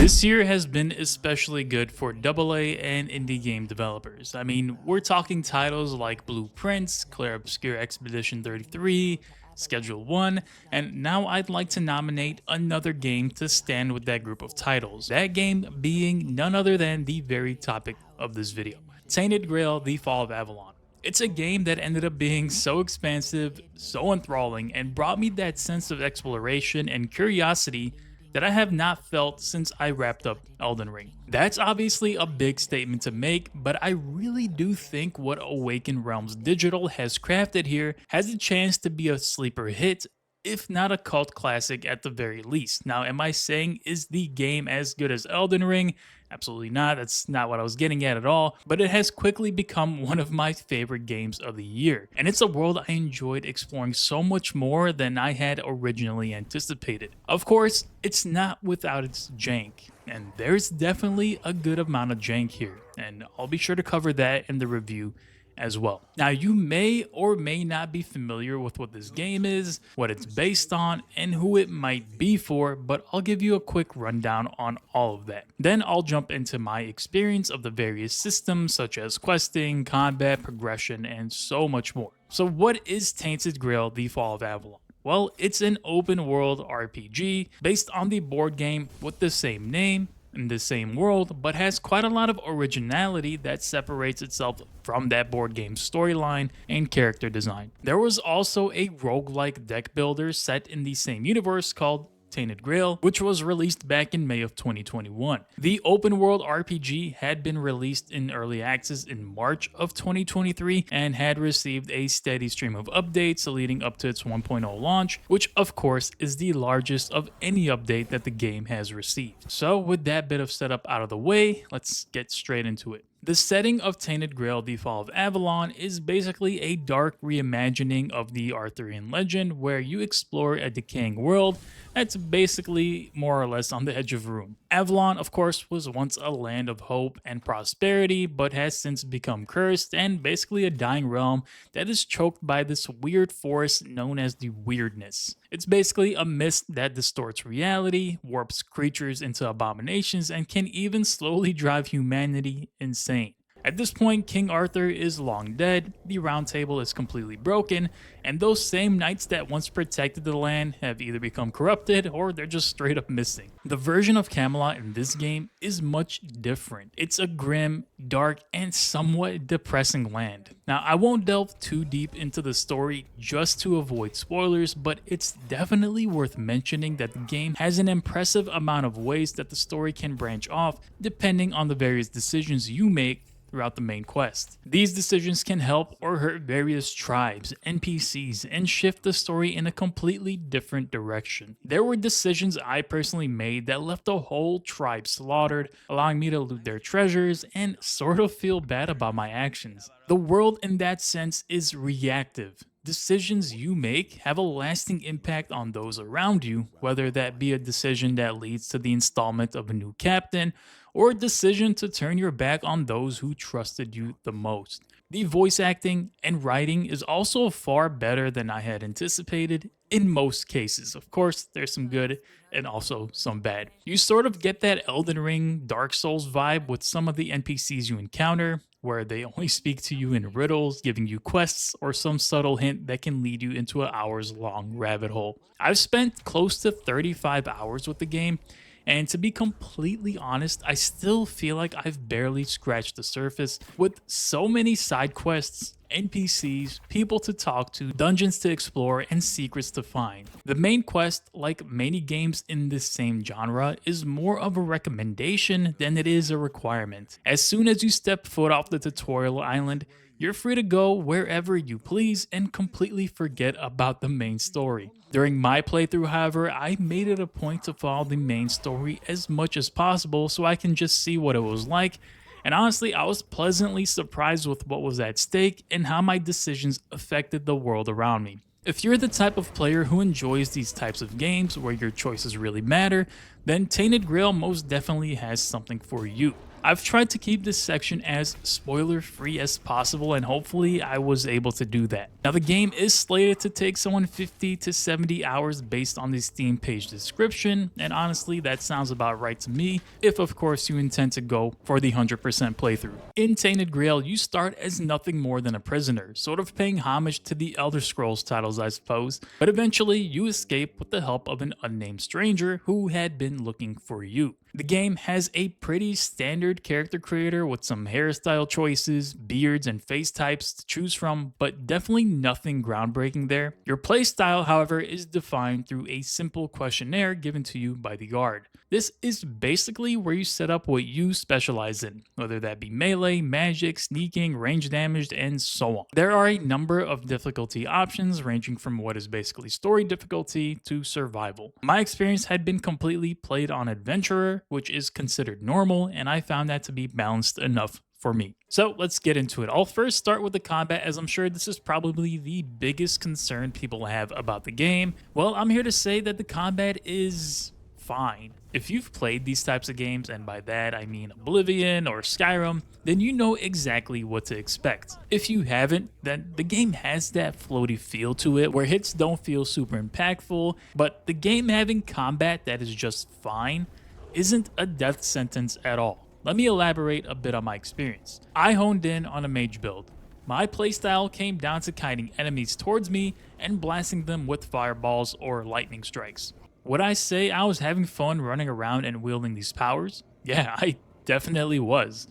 This year has been especially good for AA and indie game developers. I mean, we're talking titles like Blueprints, Clair Obscur Expedition 33, Schedule 1, and now I'd like to nominate another game to stand with that group of titles. That game being none other than the very topic of this video, Tainted Grail: The Fall of Avalon. It's a game that ended up being so expansive, so enthralling, and brought me that sense of exploration and curiosity that I have not felt since I wrapped up Elden Ring. That's obviously a big statement to make, but I really do think what Awakened Realms Digital has crafted here has a chance to be a sleeper hit, if not a cult classic at the very least. Now, am I saying is the game as good as Elden Ring? Absolutely not. That's not what I was getting at all. But it has quickly become one of my favorite games of the year. And it's a world I enjoyed exploring so much more than I had originally anticipated. Of course, it's not without its jank. And there's definitely a good amount of jank here. And I'll be sure to cover that in the review as well. Now, you may or may not be familiar with what this game is, what it's based on, and who it might be for, but I'll give you a quick rundown on all of that. Then I'll jump into my experience of the various systems such as questing, combat, progression, and so much more. So what is Tainted Grail: The Fall of Avalon? Well, it's an open world RPG based on the board game with the same name, in the same world, but has quite a lot of originality that separates itself from that board game storyline and character design. There was also a roguelike deck builder set in the same universe called Tainted Grail, which was released back in May of 2021. The open world RPG had been released in early access in March of 2023 and had received a steady stream of updates leading up to its 1.0 launch, which of course is the largest of any update that the game has received. So with that bit of setup out of the way, let's get straight into it. The setting of Tainted Grail: The Fall of Avalon is basically a dark reimagining of the Arthurian legend where you explore a decaying world that's basically more or less on the edge of ruin. Avalon, of course, was once a land of hope and prosperity, but has since become cursed and basically a dying realm that is choked by this weird force known as the Weirdness. It's basically a mist that distorts reality, warps creatures into abominations, and can even slowly drive humanity insane. At this point, King Arthur is long dead, the Round Table is completely broken, and those same knights that once protected the land have either become corrupted or they're just straight up missing. The version of Camelot in this game is much different. It's a grim, dark, and somewhat depressing land. Now, I won't delve too deep into the story just to avoid spoilers, but it's definitely worth mentioning that the game has an impressive amount of ways that the story can branch off depending on the various decisions you make throughout the main quest. These decisions can help or hurt various tribes, NPCs, and shift the story in a completely different direction. There were decisions I personally made that left a whole tribe slaughtered, allowing me to loot their treasures and sort of feel bad about my actions. The world in that sense is reactive. Decisions you make have a lasting impact on those around you, whether that be a decision that leads to the installment of a new captain, or a decision to turn your back on those who trusted you the most. The voice acting and writing is also far better than I had anticipated in most cases. Of course, there's some good and also some bad. You sort of get that Elden Ring, Dark Souls vibe with some of the NPCs you encounter, where they only speak to you in riddles, giving you quests, or some subtle hint that can lead you into an hours-long rabbit hole. I've spent close to 35 hours with the game, and to be completely honest, I still feel like I've barely scratched the surface with so many side quests, NPCs, people to talk to, dungeons to explore, and secrets to find. The main quest, like many games in this same genre, is more of a recommendation than it is a requirement. As soon as you step foot off the tutorial island, you're free to go wherever you please and completely forget about the main story. During my playthrough, however, I made it a point to follow the main story as much as possible so I can just see what it was like, and honestly, I was pleasantly surprised with what was at stake and how my decisions affected the world around me. If you're the type of player who enjoys these types of games where your choices really matter, then Tainted Grail most definitely has something for you. I've tried to keep this section as spoiler free as possible, and hopefully I was able to do that. Now the game is slated to take someone 50 to 70 hours based on the Steam page description, and honestly that sounds about right to me, if of course you intend to go for the 100% playthrough. In Tainted Grail, you start as nothing more than a prisoner, sort of paying homage to the Elder Scrolls titles I suppose, but eventually you escape with the help of an unnamed stranger who had been looking for you. The game has a pretty standard character creator with some hairstyle choices, beards, and face types to choose from, but definitely nothing groundbreaking there. Your playstyle, however, is defined through a simple questionnaire given to you by the guard. This is basically where you set up what you specialize in, whether that be melee, magic, sneaking, range damage, and so on. There are a number of difficulty options ranging from what is basically story difficulty to survival. My experience had been completely played on adventurer, which is considered normal, and I found that to be balanced enough for me. So let's get into it. I'll first start with the combat, as I'm sure this is probably the biggest concern people have about the game. Well, I'm here to say that the combat is fine. If you've played these types of games, and by that I mean Oblivion or Skyrim, then you know exactly what to expect. If you haven't, then the game has that floaty feel to it where hits don't feel super impactful, but the game having combat that is just fine isn't a death sentence at all. Let me elaborate a bit on my experience. I honed in on a mage build. My playstyle came down to kiting enemies towards me and blasting them with fireballs or lightning strikes. Would I say I was having fun running around and wielding these powers? Yeah, I definitely was.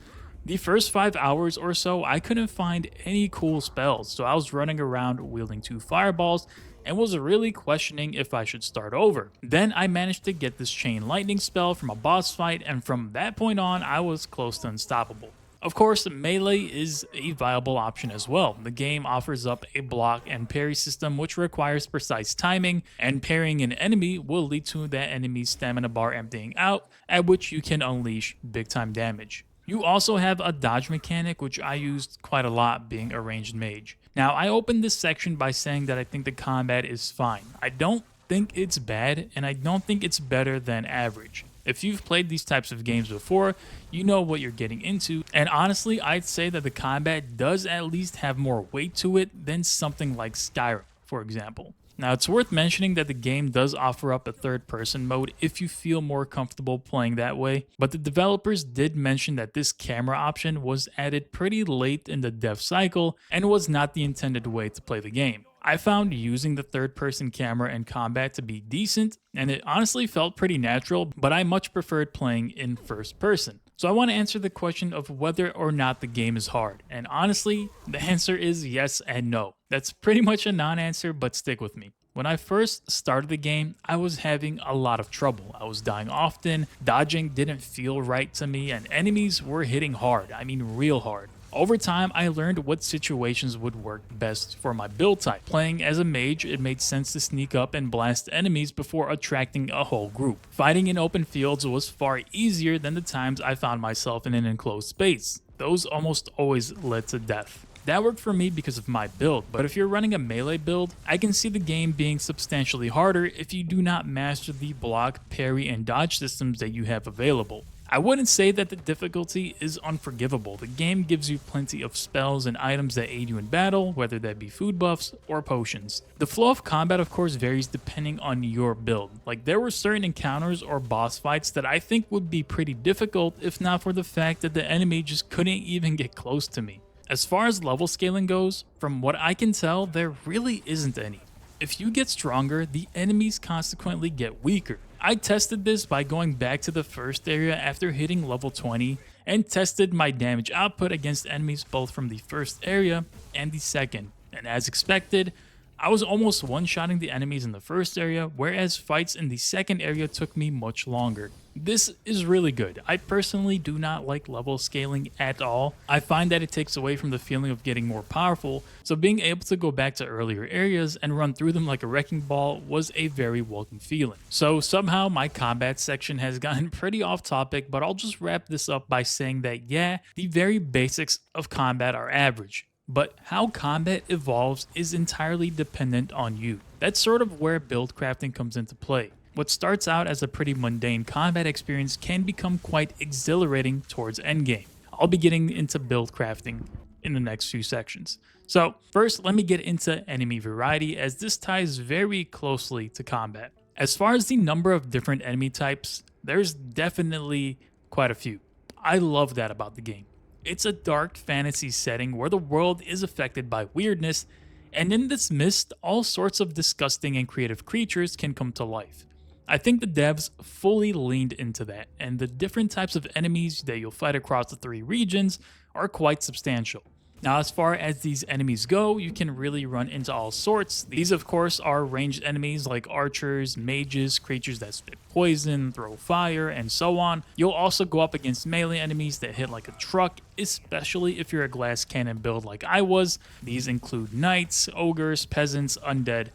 The first 5 hours or so, I couldn't find any cool spells, so I was running around wielding 2 fireballs and was really questioning if I should start over. Then I managed to get this chain lightning spell from a boss fight, and from that point on, I was close to unstoppable. Of course, melee is a viable option as well. The game offers up a block and parry system which requires precise timing, and parrying an enemy will lead to that enemy's stamina bar emptying out, at which you can unleash big time damage. You also have a dodge mechanic, which I used quite a lot being a ranged mage. Now, I opened this section by saying that I think the combat is fine. I don't think it's bad, and I don't think it's better than average. If you've played these types of games before, you know what you're getting into, and honestly, I'd say that the combat does at least have more weight to it than something like Skyrim, for example. Now, it's worth mentioning that the game does offer up a third-person mode if you feel more comfortable playing that way, but the developers did mention that this camera option was added pretty late in the dev cycle and was not the intended way to play the game. I found using the third-person camera in combat to be decent, and it honestly felt pretty natural, but I much preferred playing in first person. So I want to answer the question of whether or not the game is hard, and honestly, the answer is yes and no. That's pretty much a non-answer, but stick with me. When I first started the game, I was having a lot of trouble. I was dying often, dodging didn't feel right to me, and enemies were hitting hard, I mean real hard. Over time, I learned what situations would work best for my build type. Playing as a mage, it made sense to sneak up and blast enemies before attracting a whole group. Fighting in open fields was far easier than the times I found myself in an enclosed space. Those almost always led to death. That worked for me because of my build, but if you're running a melee build, I can see the game being substantially harder if you do not master the block, parry, and dodge systems that you have available. I wouldn't say that the difficulty is unforgivable. The game gives you plenty of spells and items that aid you in battle, whether that be food buffs or potions. The flow of combat of course varies depending on your build. Like there were certain encounters or boss fights that I think would be pretty difficult if not for the fact that the enemy just couldn't even get close to me. As far as level scaling goes, from what I can tell, there really isn't any. If you get stronger, the enemies consequently get weaker. I tested this by going back to the first area after hitting level 20 and tested my damage output against enemies both from the first area and the second. And as expected, I was almost one-shotting the enemies in the first area, whereas fights in the second area took me much longer. This is really good. I personally do not like level scaling at all. I find that it takes away from the feeling of getting more powerful, so being able to go back to earlier areas and run through them like a wrecking ball was a very welcome feeling. So somehow my combat section has gotten pretty off topic, but I'll just wrap this up by saying that yeah, the very basics of combat are average. But how combat evolves is entirely dependent on you. That's sort of where build crafting comes into play. What starts out as a pretty mundane combat experience can become quite exhilarating towards endgame. I'll be getting into build crafting in the next few sections. So first, let me get into enemy variety, as this ties very closely to combat. As far as the number of different enemy types, there's definitely quite a few. I love that about the game. It's a dark fantasy setting where the world is affected by weirdness, and in this mist, all sorts of disgusting and creative creatures can come to life. I think the devs fully leaned into that, and the different types of enemies that you'll fight across the three regions are quite substantial. Now, as far as these enemies go, you can really run into all sorts. These, of course, are ranged enemies like archers, mages, creatures that spit poison, throw fire, and so on. You'll also go up against melee enemies that hit like a truck, especially if you're a glass cannon build like I was. These include knights, ogres, peasants, undead,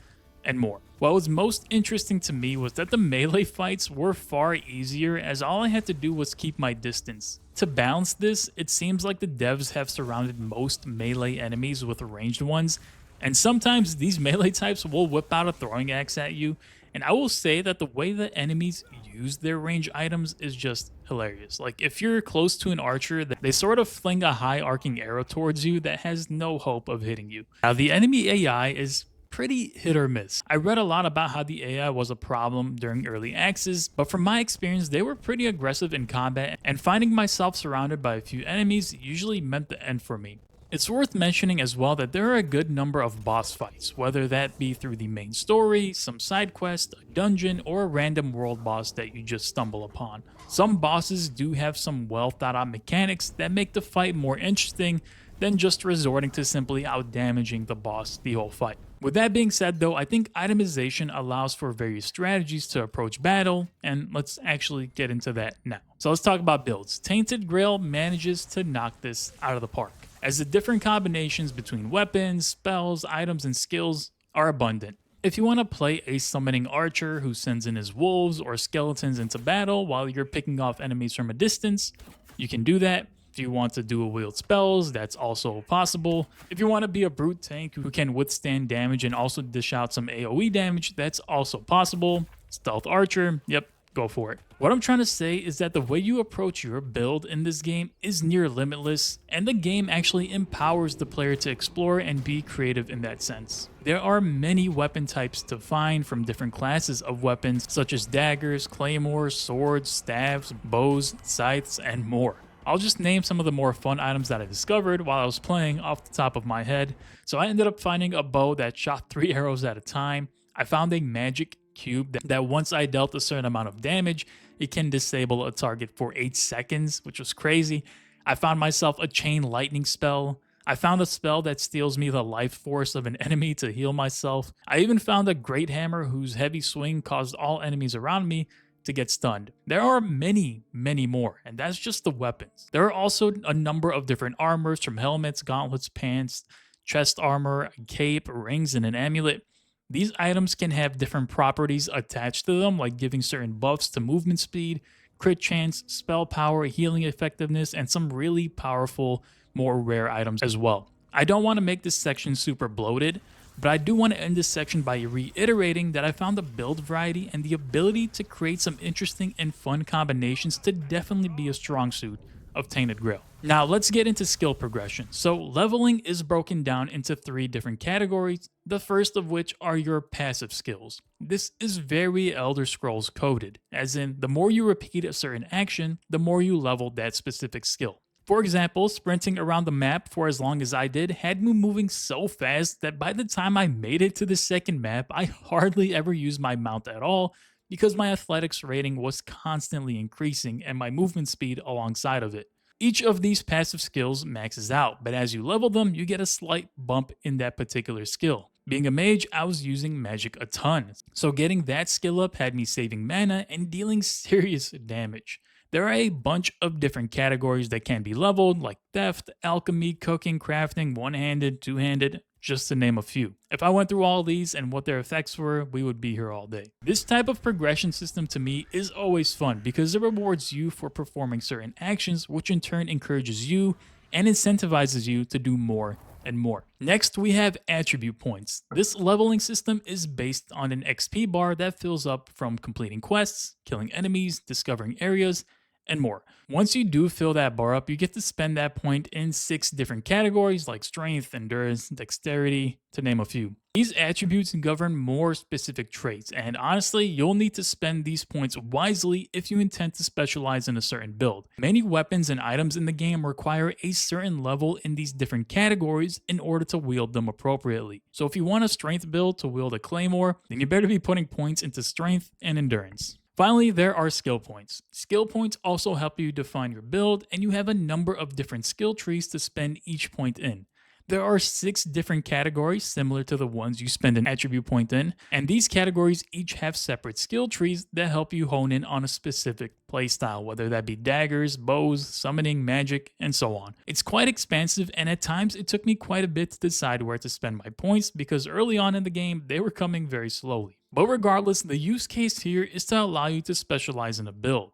and more. What was most interesting to me was that the melee fights were far easier, as all I had to do was keep my distance. To balance this, it seems like the devs have surrounded most melee enemies with ranged ones, and sometimes these melee types will whip out a throwing axe at you, and I will say that the way that enemies use their range items is just hilarious. Like, if you're close to an archer, they sort of fling a high arcing arrow towards you that has no hope of hitting you. Now, the enemy AI is pretty hit or miss. I read a lot about how the AI was a problem during early access, but from my experience, they were pretty aggressive in combat, and finding myself surrounded by a few enemies usually meant the end for me. It's worth mentioning as well that there are a good number of boss fights, whether that be through the main story, some side quest, a dungeon, or a random world boss that you just stumble upon. Some bosses do have some well thought out mechanics that make the fight more interesting than just resorting to simply outdamaging the boss the whole fight. With that being said though, I think itemization allows for various strategies to approach battle, and let's actually get into that now. So let's talk about builds. Tainted Grail manages to knock this out of the park, as the different combinations between weapons, spells, items, and skills are abundant. If you want to play a summoning archer who sends in his wolves or skeletons into battle while you're picking off enemies from a distance, you can do that. If you want to dual wield spells, that's also possible. If you want to be a brute tank who can withstand damage and also dish out some AoE damage, that's also possible. Stealth archer, yep, go for it. What I'm trying to say is that the way you approach your build in this game is near limitless, and the game actually empowers the player to explore and be creative in that sense. There are many weapon types to find from different classes of weapons, such as daggers, claymores, swords, staves, bows, scythes, and more. I'll just name some of the more fun items that I discovered while I was playing off the top of my head. So I ended up finding a bow that shot 3 arrows at a time. I found a magic cube that once I dealt a certain amount of damage, it can disable a target for 8 seconds, which was crazy. I found myself a chain lightning spell. I found a spell that steals me the life force of an enemy to heal myself. I even found a great hammer whose heavy swing caused all enemies around me to get stunned. There are many more, and that's just the weapons. There are also a number of different armors, from helmets, gauntlets, pants, chest armor, a cape, rings, and an amulet. These items can have different properties attached to them, like giving certain buffs to movement speed, crit chance, spell power, healing effectiveness, and some really powerful, more rare items as well. I don't want to make this section super bloated, but I do want to end this section by reiterating that I found the build variety and the ability to create some interesting and fun combinations to definitely be a strong suit of Tainted Grail. Now let's get into skill progression. So leveling is broken down into 3 different categories, the first of which are your passive skills. This is very Elder Scrolls coded, as in the more you repeat a certain action, the more you level that specific skill. For example, sprinting around the map for as long as I did had me moving so fast that by the time I made it to the second map, I hardly ever used my mount at all, because my athletics rating was constantly increasing and my movement speed alongside of it. Each of these passive skills maxes out, but as you level them, you get a slight bump in that particular skill. Being a mage, I was using magic a ton, so getting that skill up had me saving mana and dealing serious damage. There are a bunch of different categories that can be leveled, like theft, alchemy, cooking, crafting, one-handed, two-handed, just to name a few. If I went through all these and what their effects were, we would be here all day. This type of progression system to me is always fun because it rewards you for performing certain actions, which in turn encourages you and incentivizes you to do more and more. Next, we have attribute points. This leveling system is based on an XP bar that fills up from completing quests, killing enemies, discovering areas, and more. Once you do fill that bar up, you get to spend that point in 6 different categories like strength, endurance, dexterity, to name a few. These attributes govern more specific traits, and honestly, you'll need to spend these points wisely if you intend to specialize in a certain build. Many weapons and items in the game require a certain level in these different categories in order to wield them appropriately. So if you want a strength build to wield a claymore, then you better be putting points into strength and endurance. Finally, there are skill points. Skill points also help you define your build, and you have a number of different skill trees to spend each point in. There are 6 different categories similar to the ones you spend an attribute point in, and these categories each have separate skill trees that help you hone in on a specific playstyle, whether that be daggers, bows, summoning, magic, and so on. It's quite expansive, and at times it took me quite a bit to decide where to spend my points because early on in the game they were coming very slowly. But regardless, the use case here is to allow you to specialize in a build.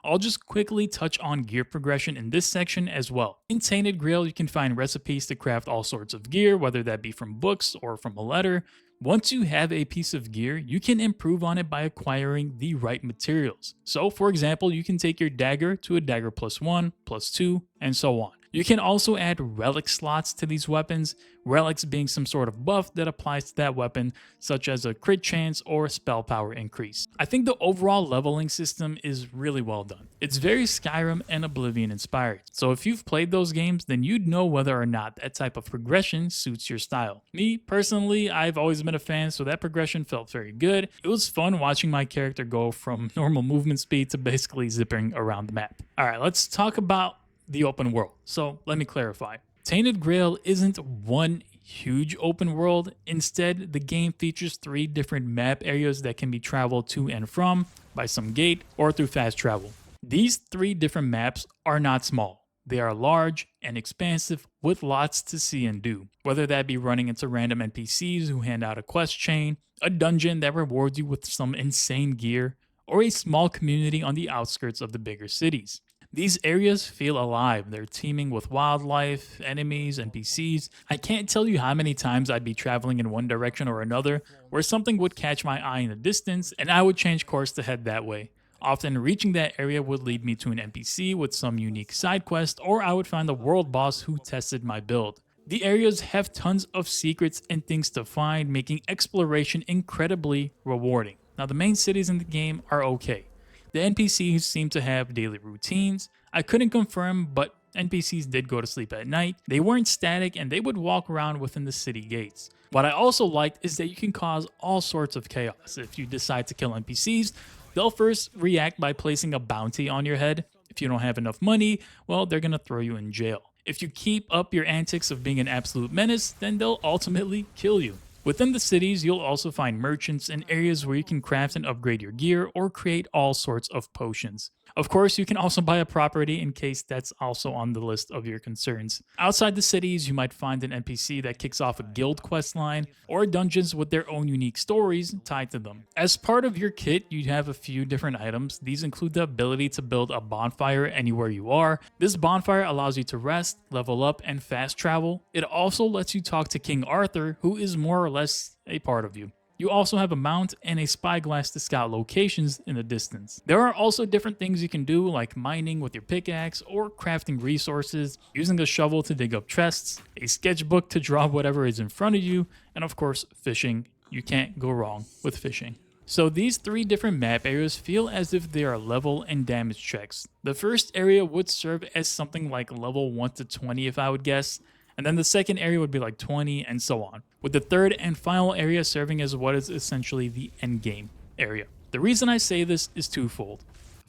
I'll just quickly touch on gear progression in this section as well. In Tainted Grail, you can find recipes to craft all sorts of gear, whether that be from books or from a letter. Once you have a piece of gear, you can improve on it by acquiring the right materials. So for example, you can take your dagger to a dagger +1, +2, and so on. You can also add relic slots to these weapons, relics being some sort of buff that applies to that weapon, such as a crit chance or spell power increase. I think the overall leveling system is really well done. It's very Skyrim and Oblivion inspired, so if you've played those games, then you'd know whether or not that type of progression suits your style. Me, personally, I've always been a fan, so that progression felt very good. It was fun watching my character go from normal movement speed to basically zipping around the map. Alright, let's talk about the open world. So let me clarify. Tainted Grail isn't one huge open world. Instead, the game features 3 different map areas that can be traveled to and from by some gate or through fast travel. These 3 different maps are not small. They are large and expansive with lots to see and do, whether that be running into random NPCs who hand out a quest chain, a dungeon that rewards you with some insane gear, or a small community on the outskirts of the bigger cities. These areas feel alive. They're teeming with wildlife, enemies, NPCs. I can't tell you how many times I'd be traveling in one direction or another where something would catch my eye in the distance and I would change course to head that way. Often reaching that area would lead me to an NPC with some unique side quest, or I would find the world boss who tested my build. The areas have tons of secrets and things to find, making exploration incredibly rewarding. Now the main cities in the game are okay. The NPCs seem to have daily routines. I couldn't confirm, but NPCs did go to sleep at night. They weren't static and they would walk around within the city gates. What I also liked is that you can cause all sorts of chaos. If you decide to kill NPCs, they'll first react by placing a bounty on your head. If you don't have enough money, well, they're gonna throw you in jail. If you keep up your antics of being an absolute menace, then they'll ultimately kill you. Within the cities, you'll also find merchants and areas where you can craft and upgrade your gear or create all sorts of potions. Of course, you can also buy a property in case that's also on the list of your concerns. Outside the cities, you might find an NPC that kicks off a guild quest line or dungeons with their own unique stories tied to them. As part of your kit, you have a few different items. These include the ability to build a bonfire anywhere you are. This bonfire allows you to rest, level up, and fast travel. It also lets you talk to King Arthur, who is more or less a part of you. You also have a mount and a spyglass to scout locations in the distance. There are also different things you can do, like mining with your pickaxe or crafting resources, using a shovel to dig up chests, a sketchbook to draw whatever is in front of you, and of course fishing. You can't go wrong with fishing. So these 3 different map areas feel as if they are level and damage checks. The first area would serve as something like level 1 to 20 if I would guess, and then the second area would be like 20 and so on, with the third and final area serving as what is essentially the end game area. The reason I say this is twofold.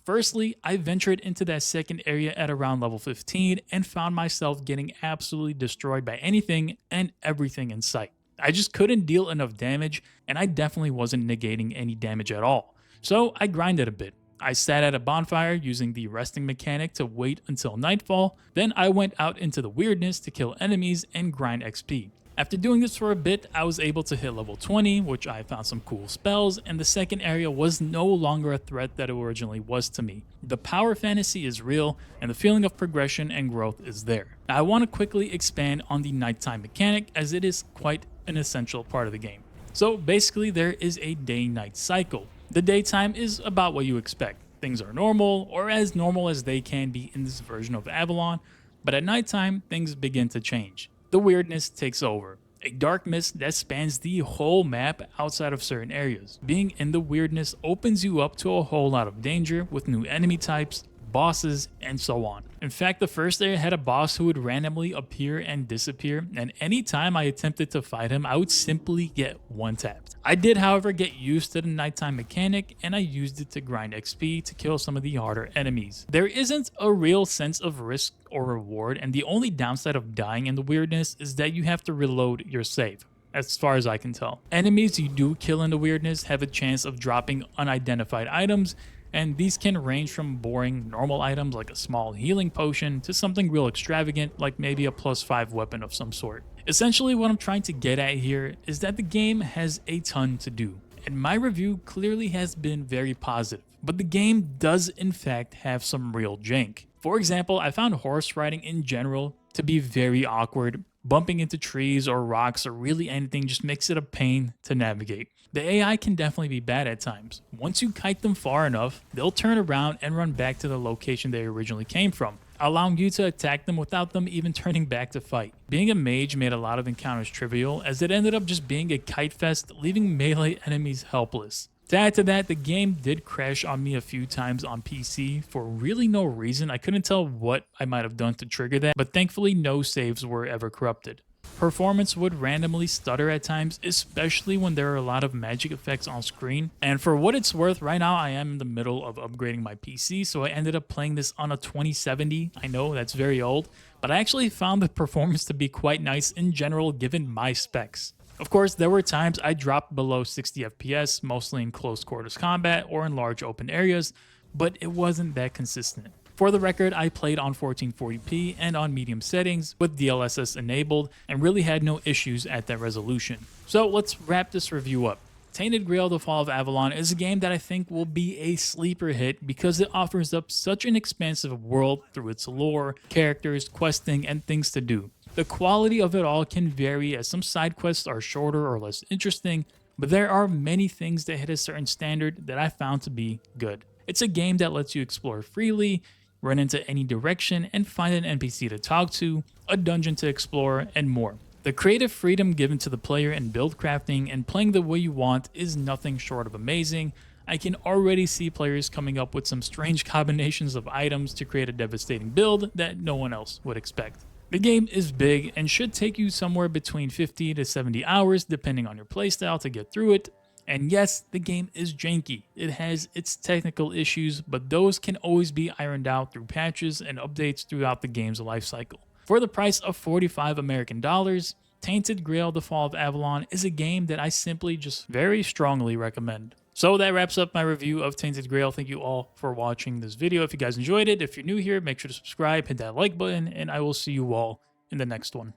Firstly, I ventured into that second area at around level 15 and found myself getting absolutely destroyed by anything and everything in sight. I just couldn't deal enough damage, and I definitely wasn't negating any damage at all. So I grinded a bit. I sat at a bonfire using the resting mechanic to wait until nightfall, then I went out into the weirdness to kill enemies and grind XP. After doing this for a bit, I was able to hit level 20, which I found some cool spells, and the second area was no longer a threat that it originally was to me. The power fantasy is real, and the feeling of progression and growth is there. Now, I want to quickly expand on the nighttime mechanic, as it is quite an essential part of the game. So basically, there is a day-night cycle. The daytime is about what you expect. Things are normal, or as normal as they can be in this version of Avalon, but at nighttime, things begin to change. The weirdness takes over. A dark mist that spans the whole map outside of certain areas. Being in the weirdness opens you up to a whole lot of danger with new enemy types, bosses, and so on. In fact, the first area had a boss who would randomly appear and disappear, and anytime I attempted to fight him, I would simply get one-tapped. I did, however, get used to the nighttime mechanic, and I used it to grind XP to kill some of the harder enemies. There isn't a real sense of risk or reward, and the only downside of dying in the weirdness is that you have to reload your save, as far as I can tell. Enemies you do kill in the weirdness have a chance of dropping unidentified items, and these can range from boring normal items like a small healing potion to something real extravagant like maybe a +5 weapon of some sort. Essentially, what I'm trying to get at here is that the game has a ton to do, and my review clearly has been very positive, but the game does in fact have some real jank. For example, I found horse riding in general to be very awkward. Bumping into trees or rocks or really anything just makes it a pain to navigate. The AI can definitely be bad at times. Once you kite them far enough, they'll turn around and run back to the location they originally came from, allowing you to attack them without them even turning back to fight. Being a mage made a lot of encounters trivial, as it ended up just being a kite fest, leaving melee enemies helpless. To add to that, the game did crash on me a few times on PC for really no reason. I couldn't tell what I might have done to trigger that, but thankfully no saves were ever corrupted. Performance would randomly stutter at times, especially when there are a lot of magic effects on screen. And for what it's worth, right now I am in the middle of upgrading my PC, so I ended up playing this on a 2070. I know that's very old, but I actually found the performance to be quite nice in general given my specs. Of course, there were times I dropped below 60 FPS, mostly in close quarters combat or in large open areas, but it wasn't that consistent. For the record, I played on 1440p and on medium settings with DLSS enabled and really had no issues at that resolution. So let's wrap this review up. Tainted Grail: The Fall of Avalon is a game that I think will be a sleeper hit because it offers up such an expansive world through its lore, characters, questing, and things to do. The quality of it all can vary, as some side quests are shorter or less interesting, but there are many things that hit a certain standard that I found to be good. It's a game that lets you explore freely, run into any direction, and find an NPC to talk to, a dungeon to explore, and more. The creative freedom given to the player in build crafting and playing the way you want is nothing short of amazing. I can already see players coming up with some strange combinations of items to create a devastating build that no one else would expect. The game is big and should take you somewhere between 50 to 70 hours depending on your playstyle to get through it. And yes, the game is janky. It has its technical issues, but those can always be ironed out through patches and updates throughout the game's lifecycle. For the price of 45 American dollars, Tainted Grail: The Fall of Avalon is a game that I simply just very strongly recommend. So that wraps up my review of Tainted Grail. Thank you all for watching this video. If you guys enjoyed it, if you're new here, make sure to subscribe, hit that like button, and I will see you all in the next one.